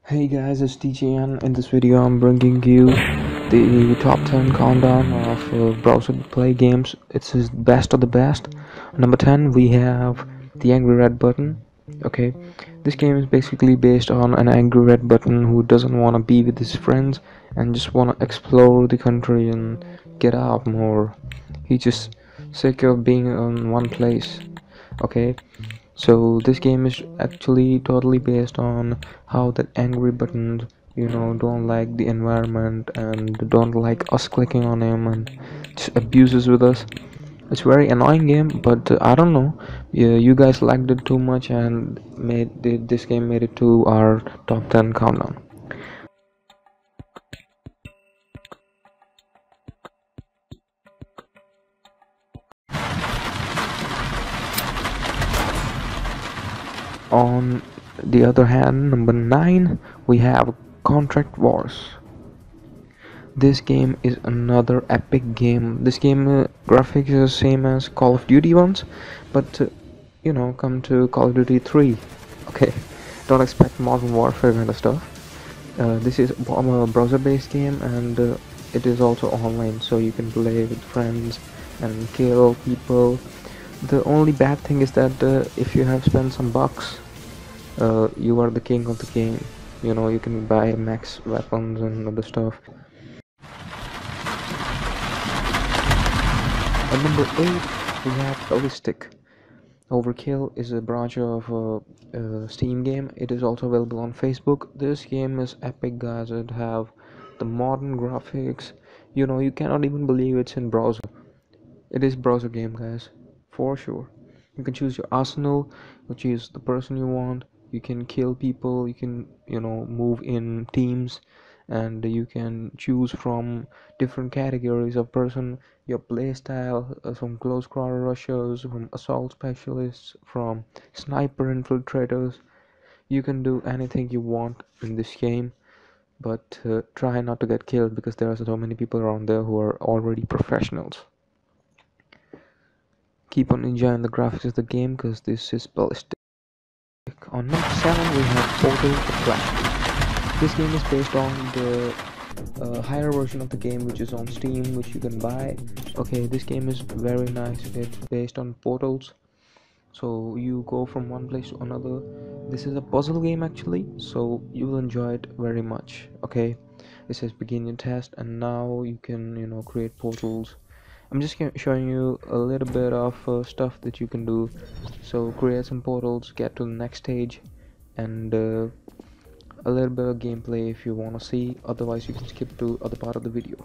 Hey guys, it's TJ and in this video I'm bringing you the top 10 countdown of browser play games. It's his best of the best. Number 10 we have the Angry Red Button. Okay, this game is basically based on an angry red button who doesn't want to be with his friends and just want to explore the country and get out more. He just sick of being in one place. Okay, so this game is actually totally based on how that angry buttons, don't like the environment and don't like us clicking on him and just abuses with us. It's very annoying game, but I don't know. Yeah, you guys liked it too much and this game made it to our top 10 countdown. On the other hand, number 9 we have Contract Wars. This game is another epic game. This game graphics is the same as Call of Duty ones, but come to Call of Duty 3. Okay, don't expect Modern Warfare kind of stuff. This is a browser-based game, and it is also online, so you can play with friends and kill people. The only bad thing is that if you have spent some bucks, you are the king of the game. You can buy max weapons and other stuff. At number 8, we have Holistic. Overkill is a branch of a Steam game. It is also available on Facebook. This game is epic, guys. It have the modern graphics. You cannot even believe it's in browser. It is browser game, guys, for sure. You can choose your arsenal, which is the person you want. You can kill people. You can move in teams, and you can choose from different categories of person, your playstyle, from close quarter rushers, from assault specialists, from sniper infiltrators. You can do anything you want in this game, but try not to get killed because there are so many people around there who are already professionals. Keep on enjoying the graphics of the game because this is ballistic. On number 7 we have Portal the Flash. This game is based on the higher version of the game, which is on Steam, which you can buy. Okay, this game is very nice. It's based on portals, so you go from one place to another. This is a puzzle game actually, so you will enjoy it very much. Okay, it says begin your test, and now you can create portals. I'm just showing you a little bit of stuff that you can do. So create some portals, get to the next stage, and a little bit of gameplay if you want to see. Otherwise you can skip to other part of the video.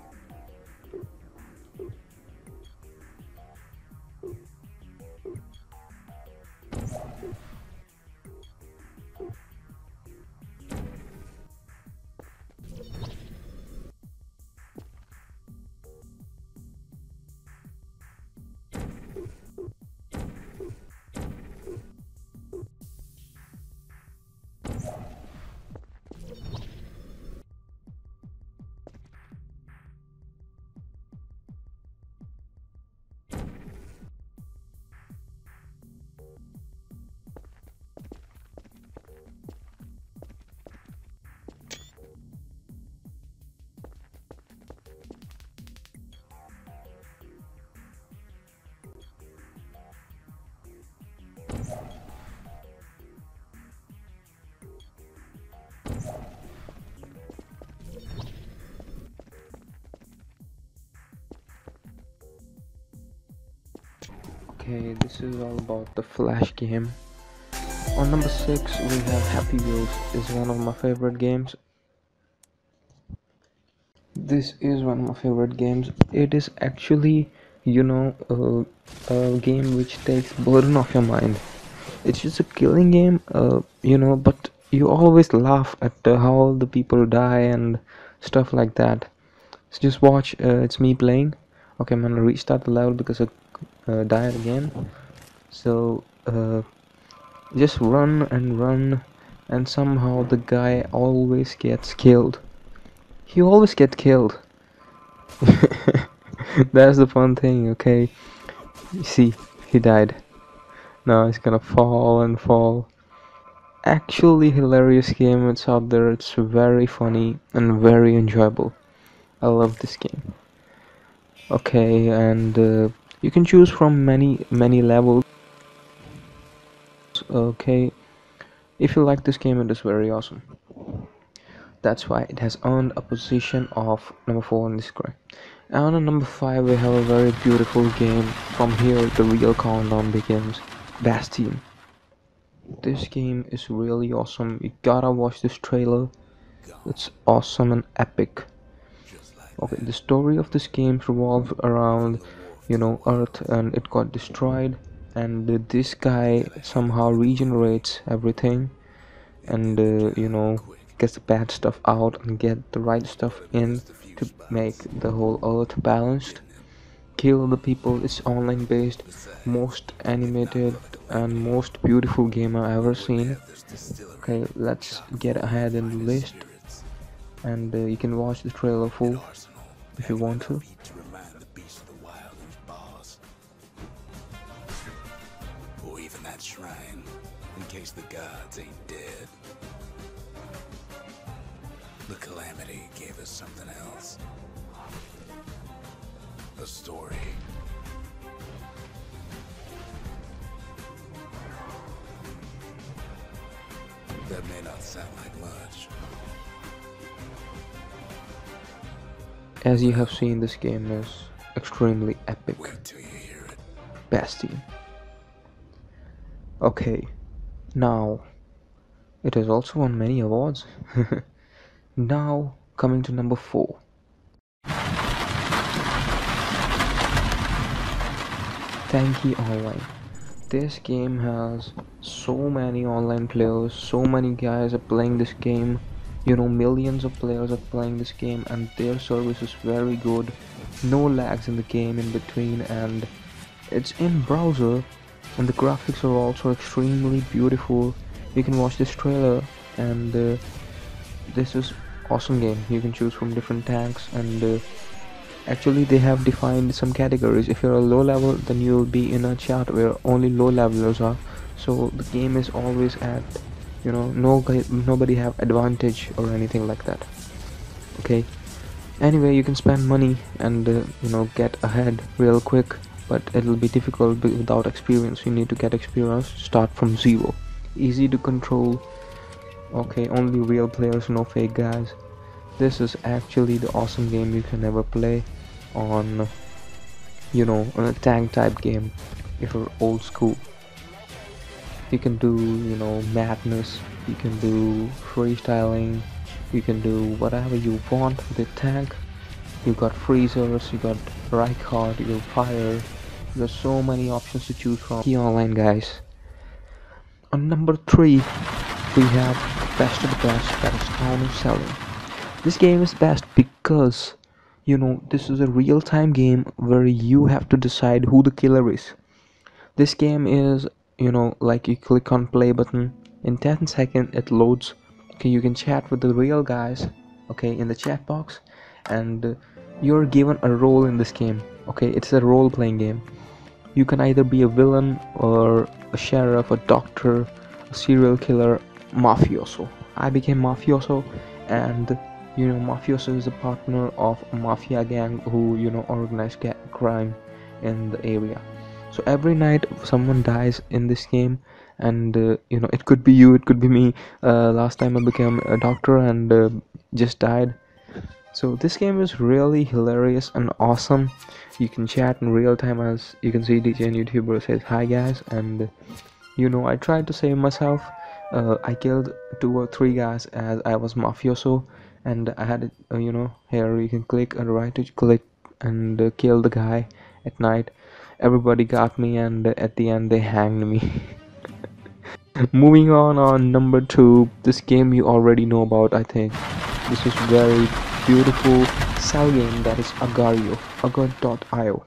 Okay, this is all about the Flash game. On number 6 we have Happy Wheels. Is one of my favorite games. This is one of my favorite games. It is actually a game which takes burden off your mind. It's just a killing game, but you always laugh at how the people die and stuff like that. So just watch. It's me playing. Okay, I'm gonna restart the level because I died again. So just run and run, and somehow the guy always gets killed. He always gets killed. That's the fun thing. Okay, you see, he died. Now he's gonna fall and fall, actually hilarious game. It's out there. It's very funny and very enjoyable. I love this game. Okay, and you can choose from many levels. Okay, if you like this game, it is very awesome. That's why it has earned a position of number 4 in this score. And on number 5, we have a very beautiful game. From here, the real countdown begins. Bastion. This game is really awesome. You gotta watch this trailer. It's awesome and epic. Okay, the story of this game revolves around, Earth, and it got destroyed, and this guy somehow regenerates everything, and gets the bad stuff out and get the right stuff in to make the whole Earth balanced. Kill the people. It's online based, most animated and most beautiful game I've ever seen. Okay, let's get ahead in the list, and you can watch the trailer full if you want to. Or even that shrine, in case the gods ain't dead. The Calamity gave us something else. A story. That may not sound like much. As you have seen, this game is extremely epic. Wait till you hear it. Bastion. Okay, now it has also won many awards. Now coming to number 4. Tanky Online. This game has so many online players, so many guys are playing this game. Millions of players are playing this game, and their service is very good. No lags in the game in between, and it's in browser, and the graphics are also extremely beautiful. You can watch this trailer, and this is awesome game. You can choose from different tanks, and actually they have defined some categories. If you're a low level, then you'll be in a chat where only low levelers are. So the game is always at, nobody have advantage or anything like that. Okay, anyway, you can spend money and get ahead real quick, but it'll be difficult without experience. You need to get experience, start from zero. Easy to control. Okay, only real players, no fake guys. This is actually the awesome game you can ever play on on a tank type game. If you're old school, you can do madness, you can do freestyling, you can do whatever you want with the tank. You got freezers, you got Reinhardt, you got fire. There's so many options to choose from. Key Online, guys. On number 3, we have best of the best, that is Town of Salem. This game is best because this is a real-time game where you have to decide who the killer is. This game is like you click on play button, in 10 seconds it loads. Okay, you can chat with the real guys, okay, in the chat box, and you're given a role in this game. Okay, it's a role-playing game. You can either be a villain or a sheriff, a doctor, a serial killer, mafioso. I became mafioso, and mafioso is a partner of a mafia gang who organize crime in the area. So every night someone dies in this game, and it could be you, it could be me. Last time I became a doctor and just died. So this game is really hilarious and awesome. You can chat in real time, as you can see DJ and YouTuber says hi guys, and I tried to save myself. I killed 2 or 3 guys as I was mafioso, and I had it, here you can click and right to click and kill the guy at night. Everybody got me, and at the end they hanged me. Moving on number 2, this game you already know about, I think. This is very beautiful cell game, that is Agar.io. Agar.io.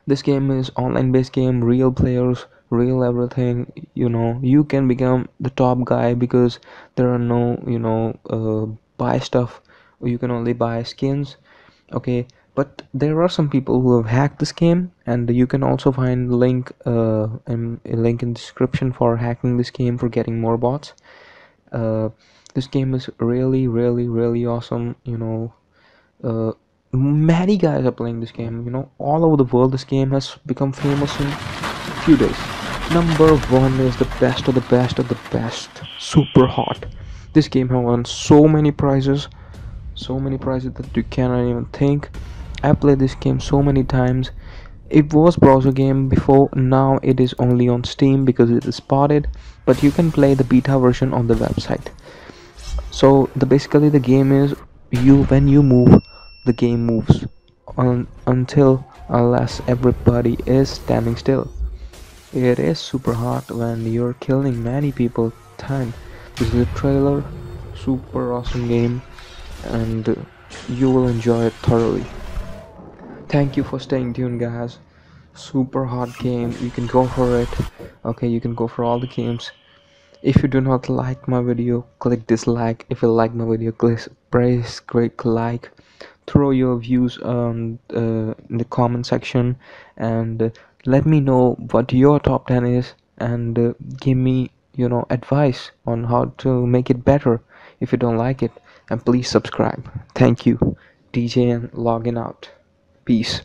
This game is online based game, real players, real everything. You can become the top guy because there are no buy stuff, or you can only buy skins. Okay, but there are some people who have hacked this game, and you can also find a link in description for hacking this game for getting more bots. uh, this game is really awesome, uh, many guys are playing this game, all over the world. This game has become famous in few days. Number one is the best of the best of the best. Super hot. This game has won so many prizes that you cannot even think. I played this game so many times. It was browser game before, now it is only on Steam because it is spotted, but you can play the beta version on the website. So basically the game is, you when you move, the game moves until unless everybody is standing still. It is super hot when you're killing many people time. This is a trailer, super awesome game, and you will enjoy it thoroughly. Thank you for staying tuned, guys. Super hot game, you can go for it. Okay, you can go for all the games. If you do not like my video, click dislike. If you like my video, click like. Throw your views in the comment section, and let me know what your top 10 is, and give me advice on how to make it better if you don't like it. And please subscribe. Thank you. DJ and logging out. Peace.